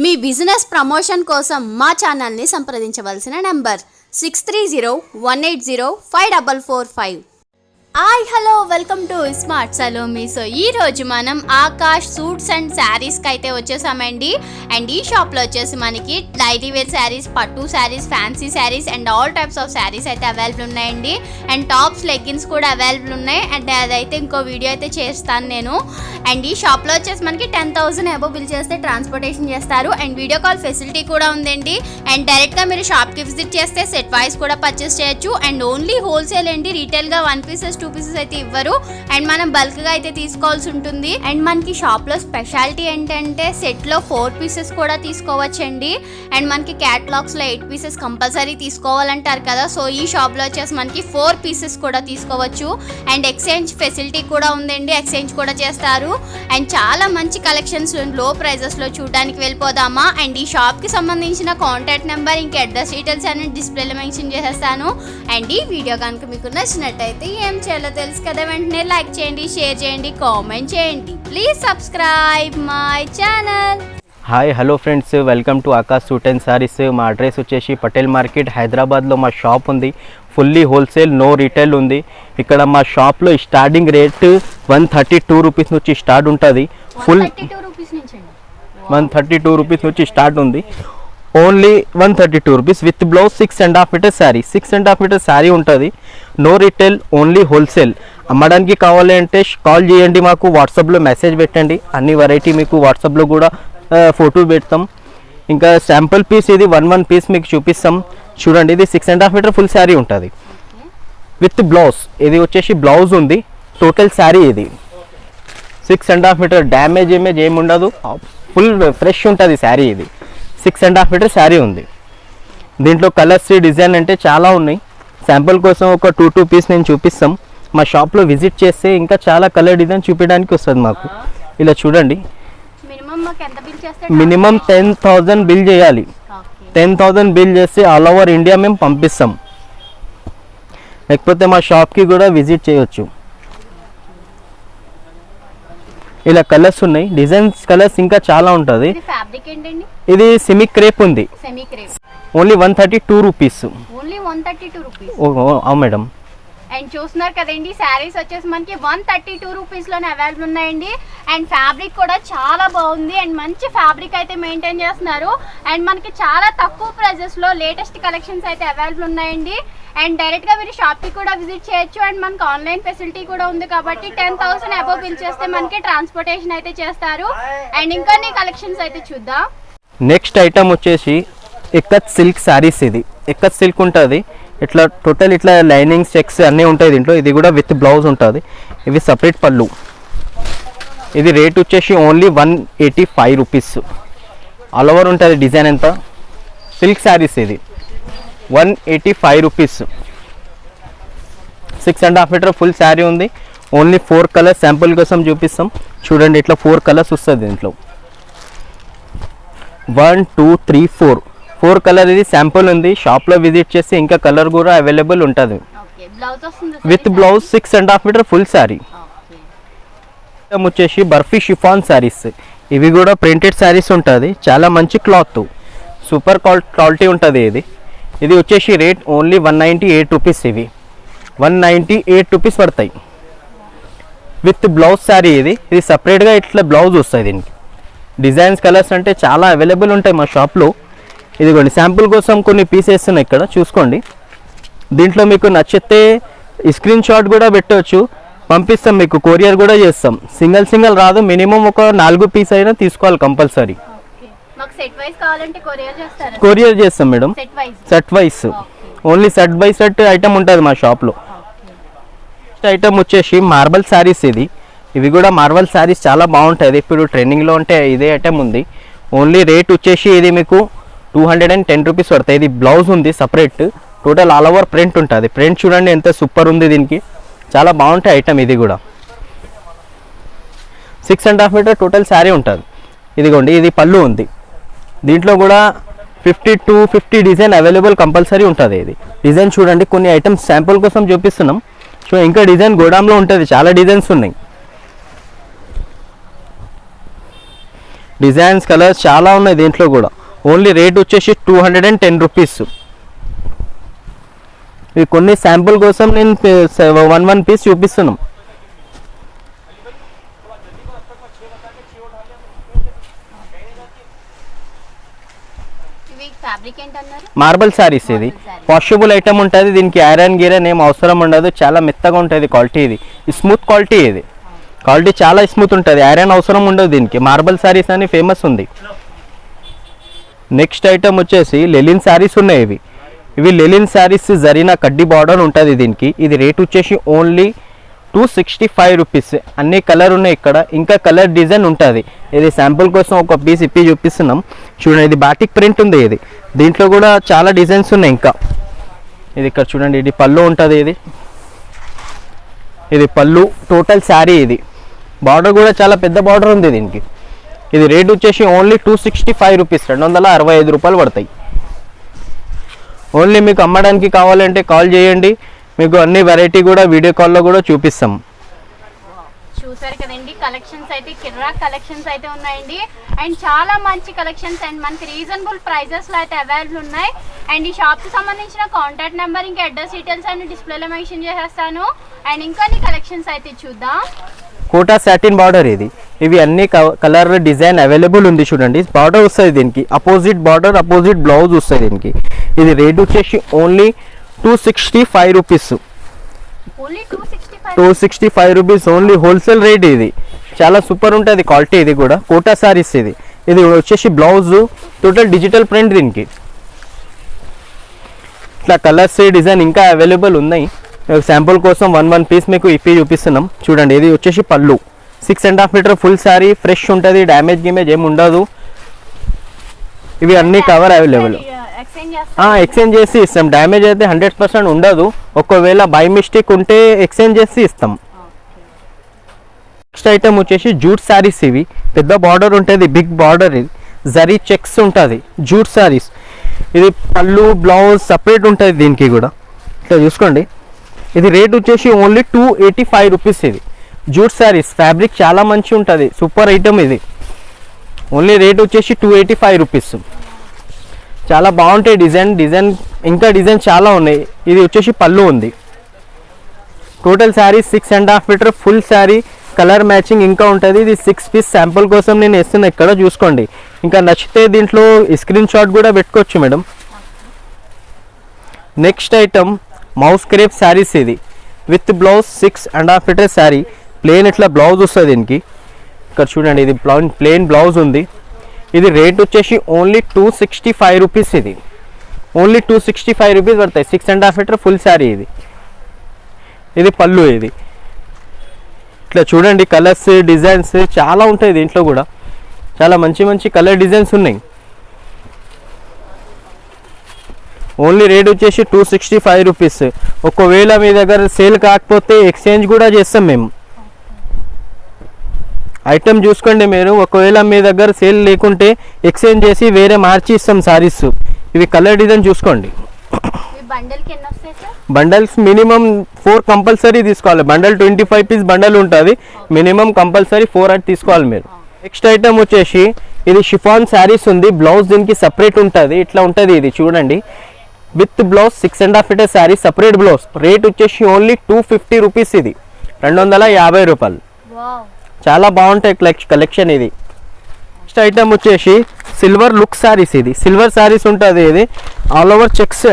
మీ business promotion కోసం మా ఛానల్ని సంప్రదించవలసిన number 6301805445. Hi hello welcome to smart Salomi. So ఈరోజు మనం ఆకాష్ సూట్స్ అండ్ శారీస్కి అయితే వచ్చేసామండి. అండ్ ఈ షాప్లో వచ్చేసి మనకి డైలీ వేర్ శారీస్, పట్టు saris, fancy saris and all types of saris అయితే అవైలబుల్ ఉన్నాయండి. అండ్ టాప్స్, లెగ్గిన్స్ కూడా అవైలబుల్ ఉన్నాయి. అండ్ అదైతే ఇంకో వీడియో అయితే చేస్తాను నేను. అండ్ ఈ షాప్లో వచ్చేసి మనకి 10,000 అబోవ్ బిల్ చేస్తే ట్రాన్స్పోర్టేషన్ చేస్తారు. అండ్ వీడియో కాల్ ఫెసిలిటీ కూడా ఉందండి. అండ్ డైరెక్ట్గా మీరు షాప్కి విజిట్ చేస్తే సెట్ వైస్ కూడా పర్చేస్ చేయొచ్చు. అండ్ ఓన్లీ హోల్సేల్ అండి, రీటైల్గా 1 పీసెస్ 2 పీసెస్ అయితే ఇవ్వరు. అండ్ మనం బల్క్ గా అయితే తీసుకోవాల్సి ఉంటుంది. అండ్ మనకి షాప్ లో స్పెషాలిటీ ఏంటంటే సెట్ లో 4 పీసెస్ కూడా తీసుకోవచ్చండి. అండ్ మనకి క్యాటలాగ్స్ లో 8 పీసెస్ కంపల్సరీ తీసుకోవాలంటారు కదా. సో ఈ షాప్ లో వచ్చేసి మనకి 4 పీసెస్ కూడా తీసుకోవచ్చు. అండ్ ఎక్స్చేంజ్ ఫెసిలిటీ కూడా ఉందండి, ఎక్స్చేంజ్ కూడా చేస్తారు. అండ్ చాలా మంచి కలెక్షన్స్ లో ప్రైజెస్ లో చూడడానికి వెళ్ళిపోదామా. అండ్ ఈ షాప్ కి సంబంధించిన కాంటాక్ట్ నెంబర్ ఇంకా అడ్రస్ డీటెయిల్స్ అనేది డిస్ప్లేలో మెన్షన్ చేసేస్తాను. అండ్ ఈ వీడియో కనుక మీకు నచ్చినట్టయితే ఏం చేయాలో తెలుసు కదా, వెంటనే లైక్ చేయండి, షేర్ చేయండి, కామెంట్ చేయండి. Please subscribe my channel. Hi hello friends, welcome to Akash suit and saris. మా అడ్రస్ వచ్చేసి పటేల్ మార్కెట్ హైదరాబాద్లో మా షాప్ ఉంది. ఫుల్లీ హోల్సేల్, నో రీటైల్ ఉంది. ఇక్కడ మా షాప్లో స్టార్టింగ్ రేట్ 132 రూపీస్ నుంచి స్టార్ట్ ఉంటుంది. ఫుల్ 132 రూపీస్ నుంచి స్టార్ట్ ఉంది. Only 132 rupees with blouse 6.5 metre sari. 6.5 metre sari ఉంటుంది. No retail, only wholesale. అమ్మడానికి కావాలి అంటే కాల్ చేయండి, మాకు వాట్సాప్లో మెసేజ్ పెట్టండి. అన్ని వెరైటీ మీకు వాట్సాప్లో కూడా ఫోటో పెడతాం. ఇంకా శాంపుల్ పీస్ ఇది 1 పీస్ మీకు చూపిస్తాం. చూడండి, ఇది 6.5 మీటర్ ఫుల్ శారీ ఉంటుంది విత్ బ్లౌజ్. ఇది వచ్చేసి బ్లౌజ్ ఉంది. టోటల్ శారీ ఇది 6.5 మీటర్. డ్యామేజ్ ఏమి ఉండదు, ఫుల్ ఫ్రెష్ ఉంటుంది శారీ. ఇది 6.5 మీటర్ శారీ ఉంది. దీంట్లో కలర్స్, డిజైన్ అంటే చాలా ఉన్నాయి. శాంపుల్ కోసం ఒక 2 పీస్ నేను చూపిస్తాం. మా షాప్లో విజిట్ చేస్తే ఇంకా చాలా కలర్ డిజైన్ చూపించడానికి వస్తుంది మాకు. ఇలా చూడండి, మినిమం 10,000 బిల్ చేయాలి. 10,000 బిల్ చేస్తే ఆల్ ఓవర్ ఇండియా మేము పంపిస్తాం. లేకపోతే మా షాప్కి కూడా విజిట్ చేయొచ్చు. ఇలా కలర్స్ ఉన్నాయి, డిజైన్స్ కలర్స్ ఇంకా చాలా ఉంటుంది. ఇది సెమీ క్రేప్ ఉంది. Only 132 rupees. అవును మేడం. అండ్ చూస్తున్నారు కదండి, శారీస్ వచ్చేసి మనకి 132 రూపీస్ లోనే అవైలబుల్ ఉన్నాయండి. అండ్ ఫ్యాబ్రిక్ కూడా చాలా బాగుంది. అండ్ మంచి ఫ్యాబ్రిక్ అయితే మెయింటైన్ చేస్తున్నారు. అండ్ మనకి చాలా తక్కువ ప్రైజెస్ లో లేటెస్ట్ కలెక్షన్స్ అయితే అవైలబుల్ ఉన్నాయండి. అండ్ డైరెక్ట్ గా మీరు షాప్ కి కూడా విజిట్ చేయొచ్చు. అండ్ మనకి ఆన్లైన్ ఫెసిలిటీ కూడా ఉంది కాబట్టి 10,000 అబోవ్ బిల్ చేస్తే మనకి ట్రాన్స్పోర్టేషన్ అయితే చేస్తారు. అండ్ ఇంకొన్ని కలెక్షన్స్ అయితే చూద్దాం. నెక్స్ట్ ఐటమ్ వచ్చేసి ఎక్కత్ సిల్క్ శారీస్. ఇది ఎక్కత్ సిల్క్ ఉంటుంది. ఇట్లా టోటల్ ఇట్లా లైనింగ్స్, చెక్స్ అన్నీ ఉంటాయి దీంట్లో. ఇది కూడా విత్ బ్లౌజ్ ఉంటుంది. ఇవి సపరేట్ పళ్ళు. ఇది రేట్ వచ్చేసి ఓన్లీ 185 రూపీస్. ఆల్ ఓవర్ ఉంటుంది డిజైన్ ఎంత. సిల్క్ శారీస్ ఇది 185 రూపీస్. 6.5 మీటర్ ఫుల్ శారీ ఉంది. ఓన్లీ 4 కలర్స్ శాంపుల్ కోసం చూపిస్తాం. చూడండి, ఇట్లా 4 కలర్స్ వస్తుంది దీంట్లో. 1 2 3 4 కలర్. ఇది శాంపుల్ ఉంది. షాప్లో విజిట్ చేస్తే ఇంకా కలర్ కూడా అవైలబుల్ ఉంటుంది with blouse. 6.5 metre full sari. వచ్చేసి బర్ఫీ షిఫాన్ శారీస్. ఇవి కూడా ప్రింటెడ్ శారీస్ ఉంటుంది. చాలా మంచి క్లాత్, సూపర్ క్వాలిటీ ఉంటుంది. ఇది వచ్చేసి రేట్ ఓన్లీ 198 రూపీస్. ఇవి 198 రూపీస్ పడతాయి విత్ బ్లౌజ్ శారీ. ఇది సపరేట్గా ఇట్లా బ్లౌజ్ వస్తుంది. దీనికి డిజైన్స్, కలర్స్ అంటే చాలా అవైలబుల్ ఉంటాయి మా షాప్లో. ఇదిగోండి, శాంపుల్ కోసం కొన్ని పీసెస్ ఉన్నాయి ఇక్కడ చూసుకోండి. దీంట్లో మీకు నచ్చితే స్క్రీన్ షాట్ కూడా పెట్టవచ్చు, పంపిస్తాం. మీకు కొరియర్ కూడా చేస్తాం. సింగిల్ రాదు, మినిమం ఒక 4 పీస్ అయినా తీసుకోవాలి కంపల్సరీ. కొరియర్ చేస్తాం madam. Set wise, only set by set item ఉంటుంది మా షాప్లో. ఐటమ్ వచ్చేసి మార్బల్ శారీస్. ఇవి కూడా మార్బల్ శారీస్ చాలా బాగుంటుంది. ఇప్పుడు ట్రెండింగ్లో ఉంటే ఇదే ఐటమ్ ఉంది. ఓన్లీ రేట్ వచ్చేసి ఇది మీకు 210 రూపీస్ పడతాయి. ఇది బ్లౌజ్ ఉంది separate. Total all over print ఉంటుంది. ప్రింట్ చూడండి ఎంత సూపర్ ఉంది. దీనికి చాలా బాగుంటాయి ఐటమ్. ఇది కూడా 6.5 మీటర్ టోటల్ శారీ ఉంటుంది. ఇదిగోండి, ఇది పళ్ళు ఉంది. దీంట్లో కూడా 50 to 50 డిజైన్ అవైలబుల్ కంపల్సరీ ఉంటుంది. ఇది డిజైన్ చూడండి, కొన్ని ఐటమ్స్ శాంపుల్ కోసం చూపిస్తున్నాం. ఇంకా డిజైన్ గోడాంలో ఉంటుంది, చాలా డిజైన్స్ ఉన్నాయి. డిజైన్స్ కలర్స్ చాలా ఉన్నాయి దీంట్లో కూడా. ఓన్లీ రేట్ వచ్చేసి 210 రూపీస్. ఇవి కొన్ని శాంపుల్ కోసం నేను వన్ పీస్ చూపిస్తున్నాం. మార్బల్ శారీస్ ఇది వాషబుల్ ఐటమ్ ఉంటుంది. దీనికి ఐరన్ గీరన్ ఏం అవసరం ఉండదు. చాలా మెత్తగా ఉంటుంది క్వాలిటీ. ఇది స్మూత్ క్వాలిటీ. ఇది క్వాలిటీ చాలా స్మూత్ ఉంటుంది. ఐరన్ అవసరం ఉండదు దీనికి. మార్బల్ శారీస్ అని ఫేమస్ ఉంది. నెక్స్ట్ ఐటమ్ వచ్చేసి లెలిన్ శారీస్ ఉన్నాయి. ఇవి లెలిన్ శారీస్ జరీనా కడ్డీ బార్డర్ ఉంటుంది దీనికి. ఇది రేట్ వచ్చేసి ఓన్లీ 265 రూపీస్. అన్ని కలర్ ఉన్నాయి ఇక్కడ. ఇంకా కలర్ డిజైన్ ఉంటుంది. ఇది శాంపుల్ కోసం ఒక పీస్ ఇప్పి చూపిస్తున్నాం చూడండి. ఇది బాటిక్ ప్రింట్ ఉంది. ఇది దీంట్లో కూడా చాలా డిజైన్స్ ఉన్నాయి. ఇంకా ఇది ఇక్కడ చూడండి. ఇది పళ్ళు ఉంటుంది. ఇది పళ్ళు టోటల్ శారీ. ఇది బార్డర్ కూడా చాలా పెద్ద బార్డర్ ఉంది దీనికి. ఇది రేట్ వచ్చేసి ఓన్లీ 265 రూపీస్. 265 రూపాయలు పడతాయి. ఓన్లీ మీకు అమ్మడానికి కావాలంటే కాల్ చేయండి. మీకు అన్ని వెరైటీ కూడా వీడియో కాల్లో కూడా చూపిస్తాం. చూసారు కదండి, కలెక్షన్స్ అయితే కిర్రా కలెక్షన్స్ అయితే ఉన్నాయండి. అండ్ చాలా మంచి కలెక్షన్స్ అండ్ మనకి రీజనబుల్ ప్రైజెస్లో అయితే అవైలబుల్ ఉన్నాయి. అండ్ ఈ షాప్కి సంబంధించిన కాంటాక్ట్ నెంబర్ ఇంకా అడ్రస్ డీటెయిల్స్ అన్ని డిస్ప్లేలో మెన్షన్ చేసేస్తాను. అండ్ ఇంకా కలెక్షన్స్ అయితే చూద్దాం. కోటా సాటిన్ బార్డర్ ఇది. ఇవి అన్ని కలర్ డిజైన్ అవైలబుల్ ఉంది చూడండి. బార్డర్ వస్తుంది దీనికి. అపోజిట్ బార్డర్ అపోజిట్ బ్లౌజ్ వస్తుంది దీనికి. ఇది రేట్ వచ్చేసి only 265 rupees. 265 rupees only wholesale rate. ఇది చాలా సూపర్ ఉంటుంది క్వాలిటీ. ఇది కూడా కోటా సారీస్. ఇది వచ్చేసి బ్లౌజ్ టోటల్ డిజిటల్ ప్రింట్ దీనికి. ఇట్లా కలర్స్ డిజైన్ ఇంకా అవైలబుల్ ఉన్నాయి. శాంపుల్ కోసం వన్ పీస్ మీకు ఇప్పి చూపిస్తున్నాం చూడండి. ఇది వచ్చేసి పళ్ళు 6.5 మీటర్ ఫుల్ శారీ. ఫ్రెష్ ఉంటుంది. డ్యామేజ్ గిమేజ్ ఏమి ఉండదు. ఇవి అన్ని కవర్ అవైలబుల్. ఎక్స్చేంజ్ చేసి ఇస్తాం. డ్యామేజ్ అయితే 100% ఉండదు. ఒకవేళ బై మిస్టేక్ ఉంటే ఎక్స్చేంజ్ చేసి ఇస్తాం. నెక్స్ట్ ఐటమ్ వచ్చేసి జూట్ శారీస్. ఇవి పెద్ద బార్డర్ ఉంటుంది. Big border. ఇది జరీ చెక్స్ ఉంటుంది. జూట్ శారీస్. ఇది పళ్ళు బ్లౌజ్ సపరేట్ ఉంటుంది దీనికి కూడా. ఇట్లా చూసుకోండి. ఇది రేట్ వచ్చేసి ఓన్లీ 285 రూపీస్. ఇది జూట్ శారీస్. ఫ్యాబ్రిక్ చాలా మంచి ఉంటుంది. సూపర్ ఐటమ్ ఇది. ఓన్లీ రేట్ వచ్చేసి 285 రూపీస్. చాలా బాగుంటాయి డిజైన్ ఇంకా డిజైన్ చాలా ఉన్నాయి. ఇది వచ్చేసి పళ్ళు ఉంది. Total sari 6.5 metre full sari. Colour matching ఇంకా ఉంటుంది. ఇది 6 పీస్ శాంపుల్ కోసం నేను వేస్తున్నా. ఇక్కడ చూసుకోండి. ఇంకా నచ్చితే దీంట్లో స్క్రీన్ షాట్ కూడా పెట్టుకోవచ్చు madam. Next item mouse crepe saris. ఇది with blouse 6.5 metre sari. Plain ఇట్లా బ్లౌజ్ వస్తుంది దీనికి. ఇక్కడ చూడండి. ఇది ప్లెయిన్ బ్లౌజ్ ఉంది. ఇది రేట్ వచ్చేసి ఓన్లీ 265 రూపీస్. ఇది ఓన్లీ 265 రూపీస్ పడతాయి. 6.5 మీటర్ ఫుల్ శారీ. ఇది పళ్ళు. ఇది ఇట్లా చూడండి. కలర్స్ డిజైన్స్ చాలా ఉంటాయి దీంట్లో కూడా. చాలా మంచి కలర్ డిజైన్స్ ఉన్నాయి. ఓన్లీ రేట్ వచ్చేసి 265 రూపీస్. ఒకవేళ మీ దగ్గర సేల్ కాకపోతే ఎక్స్చేంజ్ కూడా చేస్తాం మేము. ఐటమ్ చూసుకోండి మీరు. ఒకవేళ మీ దగ్గర సేల్ లేకుంటే ఎక్స్చేంజ్ చేసి వేరే మార్చి ఇస్తాం సారీస్. ఇవి కలర్ డిజైన్ చూసుకోండి. బండల్స్ మినిమం 4 కంపల్సరీ తీసుకోవాలి. బండల్ 25 పీస్ బండల్ ఉంటుంది. మినిమం కంపల్సరీ 4 అది తీసుకోవాలి మీరు. నెక్స్ట్ ఐటమ్ వచ్చేసి ఇది షిఫాన్ శారీస్ ఉంది. బ్లౌజ్ దీనికి సపరేట్ ఉంటుంది. ఇట్లా ఉంటుంది. ఇది చూడండి. With blouse 6.5 metre sari separate blouse. Rate వచ్చేసి ఓన్లీ 250 రూపీస్. ఇది 250 రూపాయలు. చాలా బాగుంటాయి కలెక్షన్. ఇది నెక్స్ట్ ఐటమ్ వచ్చేసి సిల్వర్ లుక్ శారీస్. ఇది సిల్వర్ శారీస్ ఉంటుంది. ఇది ఆల్ ఓవర్ చెక్స్.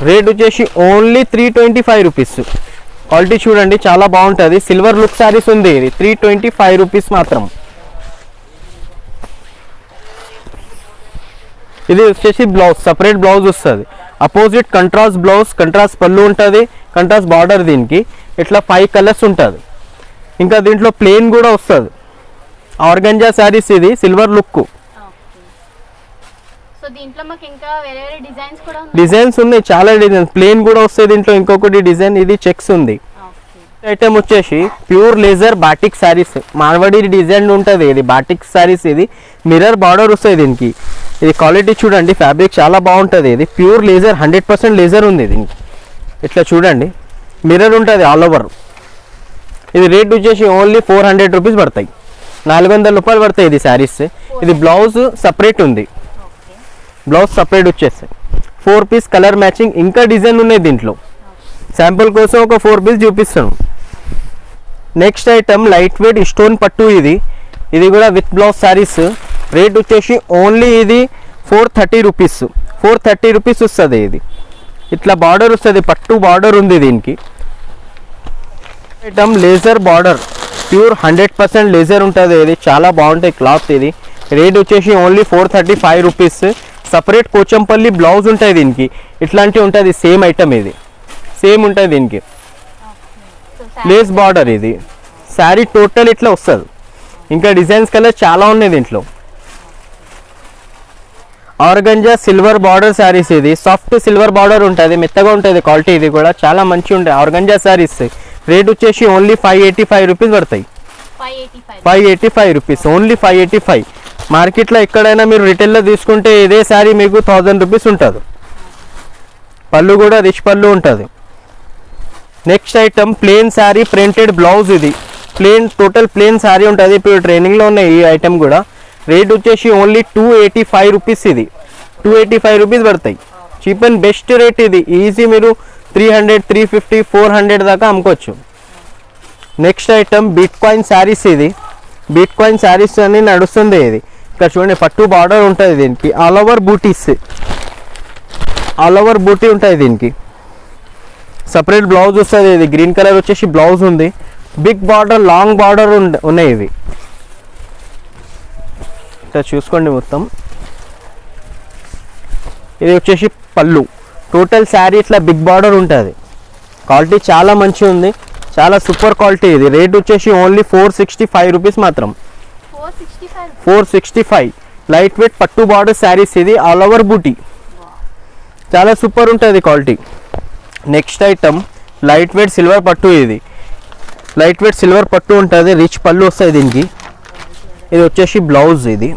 రేట్ వచ్చేసి ఓన్లీ 325 రూపీస్. క్వాలిటీ చూడండి చాలా బాగుంటుంది. సిల్వర్ లుక్ శారీస్ ఉంది. ఇది 325 రూపీస్ మాత్రం. ఇది వచ్చేసి బ్లౌజ్ సపరేట్ బ్లౌజ్ వస్తుంది. Opposite contrast blouse. కంట్రాస్ట్ పళ్ళు ఉంటుంది. Contrast border. దీనికి ఇట్లా 5 కలర్స్ ఉంటుంది. ఇంకా దీంట్లో ప్లెయిన్ కూడా వస్తుంది. ఆర్గంజా శారీస్. ఇది సిల్వర్ లుక్. డిజైన్స్ ఉన్నాయి. చాలా డిజైన్స్. ప్లెయిన్ కూడా వస్తాయి దీంట్లో. ఇంకొకటి డిజైన్. ఇది చెక్స్ ఉంది. ఐటమ్ వచ్చేసి pure laser batik saris. Marwari design ఉంటుంది. ఇది బాటిక్ శారీస్. ఇది మిర్రర్ బార్డర్ వస్తాయి దీనికి. ఇది క్వాలిటీ చూడండి. ఫ్యాబ్రిక్ చాలా బాగుంటుంది. ఇది ప్యూర్ లేజర్ 100% లేజర్ ఉంది దీనికి. ఇట్లా చూడండి. మిర్రర్ ఉంటుంది ఆల్ ఓవర్. ఇది రేట్ వచ్చేసి ఓన్లీ 400 రూపీస్ పడతాయి. 400 రూపాయలు పడతాయి ఇది శారీస్. ఇది బ్లౌజ్ సపరేట్ ఉంది, బ్లౌజ్ సపరేట్ వచ్చేస్తాయి. 4 పీస్ కలర్ మ్యాచింగ్, ఇంకా డిజైన్ ఉన్నాయి దీంట్లో. శాంపుల్ కోసం ఒక 4 పీస్ చూపిస్తాను. Next item light weight stone పట్టు. ఇది కూడా విత్ బ్లౌజ్ శారీస్. రేట్ వచ్చేసి ఓన్లీ ఇది 430 రూపీస్. 430 రూపీస్ వస్తుంది. ఇది ఇట్లా బార్డర్ వస్తుంది, పట్టు బార్డర్ ఉంది దీనికి. Item laser border, pure 100% laser ఉంటుంది. ఇది చాలా బాగుంటాయి క్లాత్. ఇది రేట్ వచ్చేసి only 435 rupees. Separate Kochampalli blouse ఉంటాయి దీనికి. ఇట్లాంటివి ఉంటుంది, సేమ్ ఐటమ్ ఇది సేమ్ ఉంటుంది దీనికి. లేస్ బార్డర్ ఇది. శారీ టోటల్ ఇట్లా వస్తుంది. ఇంకా డిజైన్స్ కలర్ చాలా ఉన్నాయి దీంట్లో. Organza silver border saris. ఇది సాఫ్ట్ సిల్వర్ బార్డర్ ఉంటుంది, మెత్తగా ఉంటుంది క్వాలిటీ. ఇది కూడా చాలా మంచిగా ఉంటాయి ఆర్గంజా శారీస్. రేట్ వచ్చేసి ఓన్లీ 585 రూపీస్ పడతాయి. 585 రూపీస్, ఓన్లీ 585. మార్కెట్లో ఎక్కడైనా మీరు రిటైల్లో తీసుకుంటే ఇదే శారీ మీకు 1000 రూపీస్ ఉంటుంది. పళ్ళు కూడా రిచ్ పళ్ళు ఉంటుంది. Next item plain sari printed blouse. ఇది ప్లేన్, టోటల్ ప్లేన్ శారీ ఉంటుంది. ఇప్పుడు ట్రైనింగ్లో ఉన్నాయి ఈ ఐటమ్ కూడా. రేట్ వచ్చేసి ఓన్లీ 285 రూపీస్. ఇది 285 రూపీస్ పడతాయి. చీప్ అండ్ బెస్ట్ రేట్ ఇది. ఈజీ మీరు 300, 350, 400 దాకా అమ్ముకోవచ్చు. Next item bit coin saris. ఇది బిట్ కాయిన్ శారీస్ అని నడుస్తుంది. ఇది ఇక్కడ చూడండి, పట్టు బార్డర్ ఉంటుంది దీనికి. ఆల్ ఓవర్ బూటీస్, ఆల్ ఓవర్ బూటీ ఉంటుంది దీనికి. సపరేట్ బ్లౌజ్ వస్తుంది. ఇది గ్రీన్ కలర్ వచ్చేసి బ్లౌజ్ ఉంది. బిగ్ బార్డర్, లాంగ్ బార్డర్ ఉన్నాయి ఇవి. ఇట్లా చూసుకోండి మొత్తం. ఇది వచ్చేసి పళ్ళు. టోటల్ శారీ ఇట్లా బిగ్ బార్డర్ ఉంటుంది. క్వాలిటీ చాలా మంచిగా ఉంది, చాలా సూపర్ క్వాలిటీ. ఇది రేట్ వచ్చేసి ఓన్లీ 465 రూపీస్ మాత్రం. 465. లైట్ వెయిట్ పట్టు బార్డర్ శారీస్. ఇది ఆల్ ఓవర్ బూటీ, చాలా సూపర్ ఉంటుంది quality. Next item light weight silver పట్టు. ఇది లైట్ వెయిట్ సిల్వర్ పట్టు ఉంటుంది, రిచ్ పళ్ళు వస్తాయి దీనికి. ఇది వచ్చేసి బ్లౌజ్. ఇది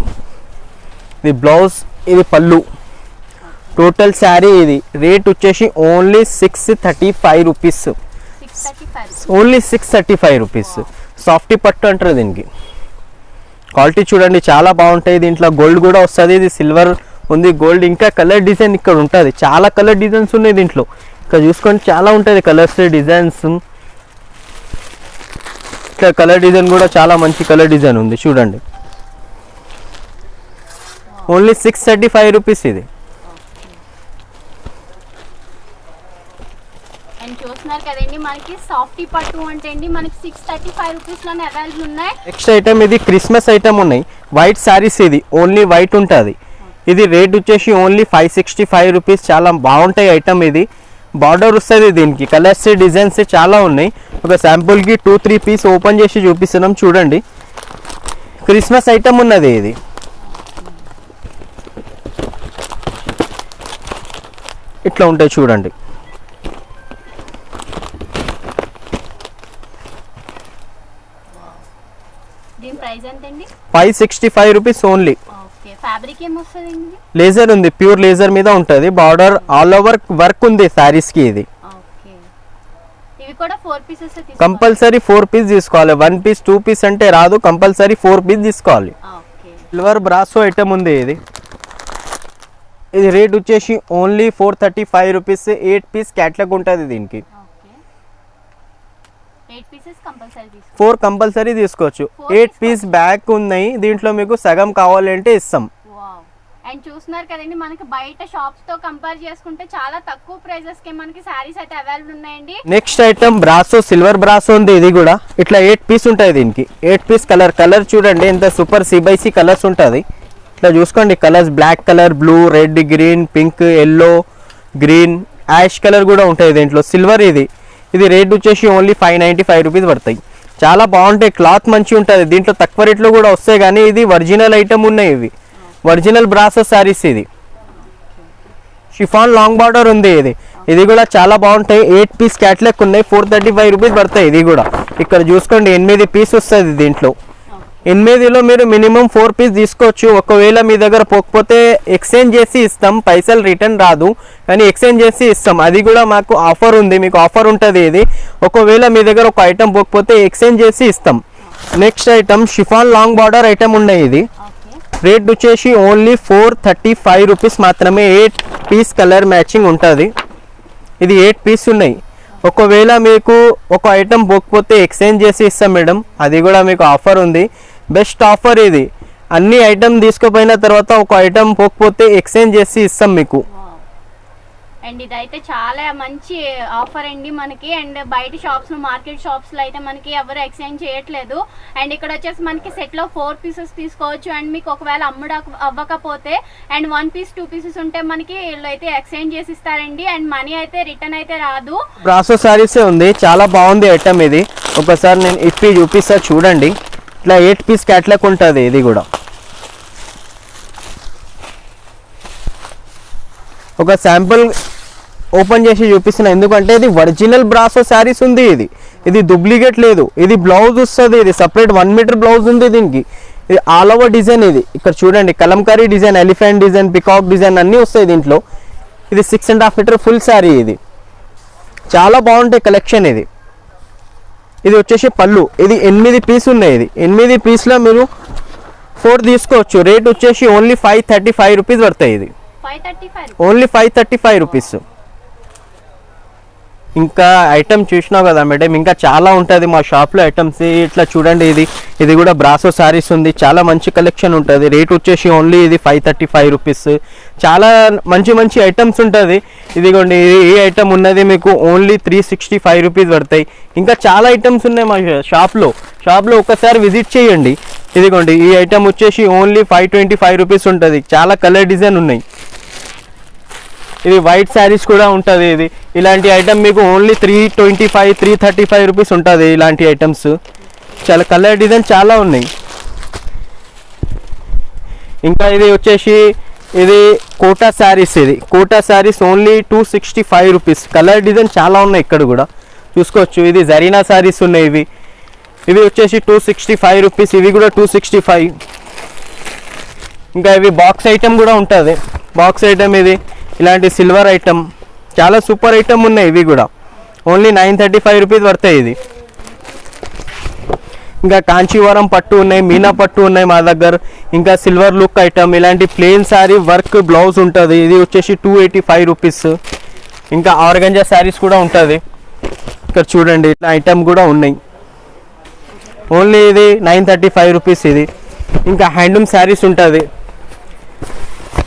బ్లౌజ్, ఇది పళ్ళు. టోటల్ శారీ ఇది రేట్ వచ్చేసి only 635 rupees. Only 635 rupees. Softy పట్టు అంటారు దీనికి. క్వాలిటీ చూడండి చాలా బాగుంటాయి. దీంట్లో గోల్డ్ కూడా వస్తుంది. ఇది సిల్వర్ ఉంది, గోల్డ్, ఇంకా కలర్ డిజైన్ ఇక్కడ ఉంటుంది. చాలా కలర్ డిజైన్స్ ఉన్నాయి దీంట్లో. ఇక్కడ చూసుకోండి చాలా ఉంటుంది కలర్స్, డిజైన్స్. ఇక్కడ కలర్ డిజైన్ కూడా చాలా మంచి కలర్ డిజైన్ ఉంది చూడండి. Only 635 rupees. ఇది చూస్తున్నారు కదండి, మనకి సాఫ్టీ పట్టు అంటే అండి మనకి 635 రూపీస్ లోనే అవైలబుల్ ఉన్నాయి. నెక్స్ట్ ఐటమ్ ఇది క్రిస్మస్ ఐటమ్ ఉన్నాయి. వైట్ శారీస్. ఇది ఓన్లీ వైట్ ఉంటుంది. ఇది రేట్ వచ్చేసి ఓన్లీ 565 రూపీస్. చాలా బాగుంటాయి ఐటమ్. ఇది బార్డర్ వస్తుంది దీనికి. కలర్స్, డిజైన్స్ చాలా ఉన్నాయి. ఒక శాంపుల్కి 2-3 పీస్ ఓపెన్ చేసి చూపిస్తున్నాం చూడండి. క్రిస్మస్ ఐటమ్ ఉన్నది ఇది. ఇట్లా ఉంటాయి చూడండి. దీని ప్రైస్ ఎంతండి? 565 రూపీస్ ఓన్లీ. ఓకే, ఫ్యాబ్రిక్ ఏం వస్తుందండి? లేజర్ ఉంది, ప్యూర్ లేజర్ మీద ఉంటుంది. బార్డర్ ఆల్ ఓవర్ వర్క్ ఉంది శారీస్ కి. ఇది ఓకే, ఇవి కూడా 4 పీసెస్ తీసుకోవాలి. కంపల్సరీ 4 పీస్ తీసుకోవాలి. 1 పీస్ 2 పీస్ అంటే రాదు, కంపల్సరీ 4 పీస్ తీసుకోవాలి. ఓకే, సిల్వర్ బ్రాసో ఐటమ్ ఉంది. ఇది రేట్ వచ్చేసి ఓన్లీ 435 రూపీస్. 8 పీస్ క్యాట్లాగ్ ఉంటుంది దీనికి. 8 పీసెస్ కంపల్సరీ తీసుకోవాలి. 4 కంపల్సరీ తీసుకోవచ్చు. 8 పీస్ బ్యాగ్ ఉన్నాయి దీంట్లో. మీకు సగం కావాలంటే ఇస్తాం. అండ్ చూస్తున్నారు కదండి, మనకి బయట షాప్స్ తో కంపేర్ చేసుకుంటే చాలా తక్కువ ప్రైజెస్ కి మనకి సారీస్ అయితే అవైలబుల్ ఉన్నాయండి. Next item brasso, silver brasso ఉంది. ఇది కూడా ఇట్లా 8 పీస్ ఉంటాయి దీనికి. 8 పీస్ కలర్ చూడండి ఎంత సూపర్ C/C కలర్స్ ఉంటుంది. ఇట్లా చూసుకోండి colours, black colour, blue, red, green, pink, yellow, green, ash colour కూడా ఉంటాయి దీంట్లో. సిల్వర్. ఇది రేట్ వచ్చేసి ఓన్లీ 595 రూపీస్ పడతాయి. చాలా బాగుంటాయి, క్లాత్ మంచి ఉంటుంది. దీంట్లో తక్కువ రేట్లో కూడా వస్తాయి కానీ ఇది ఒరిజినల్ ఐటమ్ ఉన్నాయి. ఇవి ఒరిజినల్ బ్రాసో శారీస్. ఇది షిఫాన్ లాంగ్ బార్డర్ ఉంది. ఇది కూడా చాలా బాగుంటాయి. 8 పీస్ క్యాట్లాగ్ ఉన్నాయి. 435 రూపీస్ పడతాయి. ఇది కూడా ఇక్కడ చూసుకోండి 8 పీస్ వస్తుంది దీంట్లో. 8లో మీరు మినిమం 4 పీస్ తీసుకోవచ్చు. ఒకవేళ మీ దగ్గర పోకపోతే ఎక్స్చేంజ్ చేసి ఇస్తాం. పైసలు రిటర్న్ రాదు కానీ ఎక్స్చేంజ్ చేసి ఇస్తాం. అది కూడా మాకు ఆఫర్ ఉంది. మీకు ఆఫర్ ఉంటుంది. ఇది ఒకవేళ మీ దగ్గర ఒక ఐటమ్ పోకపోతే ఎక్స్చేంజ్ చేసి ఇస్తాం. Next item chiffon long border item ఉన్నాయి. ఇది రేట్ వచ్చేసి ఓన్లీ 435 రూపీస్ మాత్రమే. 8 పీస్ కలర్ మ్యాచింగ్ ఉంటుంది. ఇది 8 పీస్ ఉన్నాయి. ఒకవేళ మీకు ఒక ఐటమ్ పోకపోతే ఎక్స్చేంజ్ చేసి ఇస్తాం మేడం, అది కూడా మీకు ఆఫర్ ఉంది. బెస్ట్ ఆఫర్ ఇది. అన్ని ఐటమ్ తీసుకుపోయిన తర్వాత ఒక ఐటమ్ పోకపోతే ఎక్స్చేంజ్ చేసి ఇస్తాం మీకు. అండ్ ఇదైతే చాలా మంచి ఆఫర్ అండి మనకి. అండ్ బయట షాప్స్ మార్కెట్ షాప్స్ లో అయితే మనకి ఎవరు ఎక్స్చేంజ్ చేయట్లేదు. అండ్ ఇక్కడ వచ్చేసి మనకి సెట్ లో 4 పీసెస్ తీసుకోవచ్చు. అండ్ మీకు ఒకవేళ అవ్వకపోతే అండ్ 1 పీస్ 2 పీసెస్ ఉంటే మనకి వీళ్ళు అయితే ఎక్స్చేంజ్ చేసి ఇస్తారండి. అండ్ మనీ అయితే రిటర్న్ అయితే రాదు. బ్రాసో సారీసే ఉంది, చాలా బాగుంది ఐటమ్ ఇది. ఒకసారి నేను ఇప్పి చూపిస్తా చూడండి. ఇట్లా 8 పీస్ క్యాట్లాగ్ ఉంటుంది. ఇది కూడా ఒక శాంపుల్ ఓపెన్ చేసి చూపిస్తున్నా, ఎందుకంటే ఇది ఒరిజినల్ బ్రాసో శారీస్ ఉంది. ఇది డూప్లికేట్ లేదు. ఇది బ్లౌజ్ వస్తుంది. ఇది సపరేట్ 1 మీటర్ బ్లౌజ్ ఉంది దీనికి. ఇది ఆల్ ఓవర్ డిజైన్. ఇది ఇక్కడ చూడండి, Kalamkari design, elephant design, peacock design అన్నీ వస్తాయి దీంట్లో. ఇది 6.5 మీటర్ ఫుల్ శారీ. ఇది చాలా బాగుంటాయి కలెక్షన్. ఇది వచ్చేసి పళ్ళు. ఇది 8 పీస్ ఉన్నాయి. ఇది 8 పీస్లో మీరు 4 తీసుకోవచ్చు. రేట్ వచ్చేసి ఓన్లీ 535 రూపీస్ పడతాయి. ఇది ఓన్లీ 535 రూపీస్. ఇంకా ఐటమ్ చూసినావు కదా మేడం, ఇంకా చాలా ఉంటుంది మా షాప్లో ఐటమ్స్. ఇట్లా చూడండి, ఇది కూడా బ్రాసో శారీస్ ఉంది. చాలా మంచి కలెక్షన్ ఉంటుంది. రేట్ వచ్చేసి ఓన్లీ ఇది 535 రూపీస్. చాలా మంచి ఐటమ్స్ ఉంటుంది. ఇదిగోండి, ఈ ఐటమ్ ఉన్నది మీకు ఓన్లీ 365 రూపీస్ పడతాయి. ఇంకా చాలా ఐటమ్స్ ఉన్నాయి మా షాప్లో ఒకసారి విజిట్ చేయండి. ఇదిగోండి, ఈ ఐటమ్ వచ్చేసి ఓన్లీ 525 రూపీస్ ఉంటుంది. చాలా కలర్ డిజైన్ ఉన్నాయి. ఇది వైట్ శారీస్ కూడా ఉంటుంది. ఇలాంటి ఐటమ్ మీకు ఓన్లీ 325 335 రూపీస్ ఉంటుంది. ఇలాంటి ఐటమ్స్ చాలా కలర్ డిజైన్ చాలా ఉన్నాయి. ఇంకా ఇది వచ్చేసి ఇది కోటా శారీస్. ఇది Kota saris only 265 rupees. Colour design చాలా ఉన్నాయి, ఇక్కడ కూడా చూసుకోవచ్చు. ఇది జరీనా శారీస్ ఉన్నాయి. ఇవి వచ్చేసి 265 రూపీస్. ఇవి కూడా 265. ఇంకా ఇవి బాక్స్ ఐటమ్ కూడా ఉంటుంది. బాక్స్ ఐటమ్ ఇది ఇలాంటి సిల్వర్ ఐటమ్ చాలా సూపర్ ఐటమ్ ఉన్నాయి. ఇవి కూడా ఓన్లీ 935 రూపీస్ పడతాయి. ఇది ఇంకా కాంచీవరం పట్టు ఉన్నాయి, మీనా పట్టు ఉన్నాయి మా దగ్గర. ఇంకా సిల్వర్ లుక్ ఐటమ్, ఇలాంటి ప్లెయిన్ శారీ వర్క్ బ్లౌజ్ ఉంటుంది. ఇది వచ్చేసి 285 రూపీస్. ఇంకా ఆర్గంజా శారీస్ కూడా ఉంటుంది. ఇక్కడ చూడండి, ఇట్లా ఐటమ్ కూడా ఉన్నాయి. ఓన్లీ ఇది 935 రూపీస్. ఇది ఇంకా హ్యాండ్లూమ్ శారీస్ ఉంటుంది.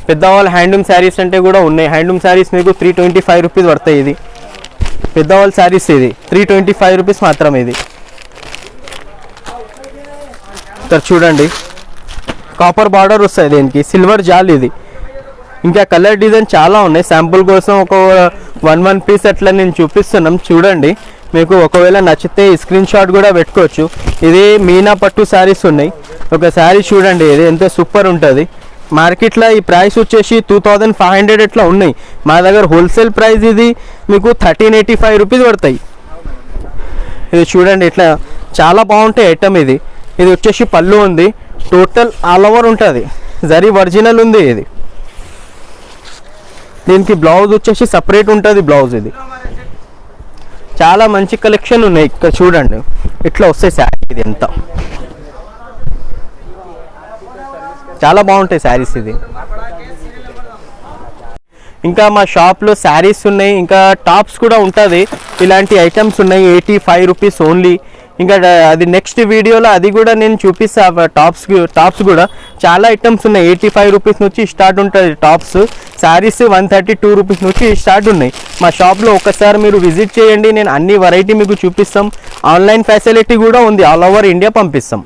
పెద్దవాళ్ళ హ్యాండ్లూమ్ శారీస్ అంటే కూడా ఉన్నాయి. హ్యాండ్లూమ్ శారీస్ మీకు 325 రూపీస్ పడతాయి. ఇది పెద్దవాళ్ళ శారీస్. ఇది 325 రూపీస్ మాత్రమే. ఇది ఇక్కడ చూడండి, కాపర్ బార్డర్ వస్తుంది దీనికి, సిల్వర్ జాల్. ఇది ఇంకా కలర్ డిజైన్ చాలా ఉన్నాయి. శాంపుల్ కోసం ఒక 1 పీస్ అట్లా నేను చూపిస్తున్నాం. చూడండి, మీకు ఒకవేళ నచ్చితే స్క్రీన్ షాట్ కూడా పెట్టుకోవచ్చు. ఇది మీనా పట్టు శారీస్ ఉన్నాయి. ఒక శారీ చూడండి, ఇది ఎంత సూపర్ ఉంటుంది. మార్కెట్లో ఈ ప్రైస్ వచ్చేసి 2500 ఎట్లా ఉన్నాయి. మా దగ్గర హోల్సేల్ ప్రైస్ ఇది మీకు 1385 రూపీస్ పడతాయి. ఇది చూడండి, ఇట్లా చాలా బాగుంటాయి ఐటమ్. ఇది వచ్చేసి పళ్ళు ఉంది. టోటల్ ఆల్ ఓవర్ ఉంటుంది. జరీ ఒరిజినల్ ఉంది. ఇది దీనికి బ్లౌజ్ వచ్చేసి సపరేట్ ఉంటుంది బ్లౌజ్. ఇది చాలా మంచి కలెక్షన్ ఉన్నాయి. ఇక్కడ చూడండి, ఇట్లా వస్తాయి శారీ. ఇది ఎంత చాలా బాగుంటాయి శారీస్. ఇది ఇంకా మా షాప్లో శారీస్ ఉన్నాయి. ఇంకా టాప్స్ కూడా ఉంటుంది. ఇలాంటి ఐటమ్స్ ఉన్నాయి. 85 రూపీస్ ఓన్లీ. ఇంకా అది నెక్స్ట్ వీడియోలో అది కూడా నేను చూపిస్తా. టాప్స్ కూడా చాలా ఐటమ్స్ ఉన్నాయి. 85 రూపీస్ నుంచి స్టార్ట్ ఉంటుంది టాప్స్. శారీస్ 132 రూపీస్ నుంచి స్టార్ట్ ఉన్నాయి. మా షాప్లో ఒకసారి మీరు విజిట్ చేయండి. నేను అన్ని వెరైటీ మీకు చూపిస్తాం. ఆన్లైన్ ఫెసిలిటీ కూడా ఉంది. ఆల్ ఓవర్ ఇండియా పంపిస్తాం.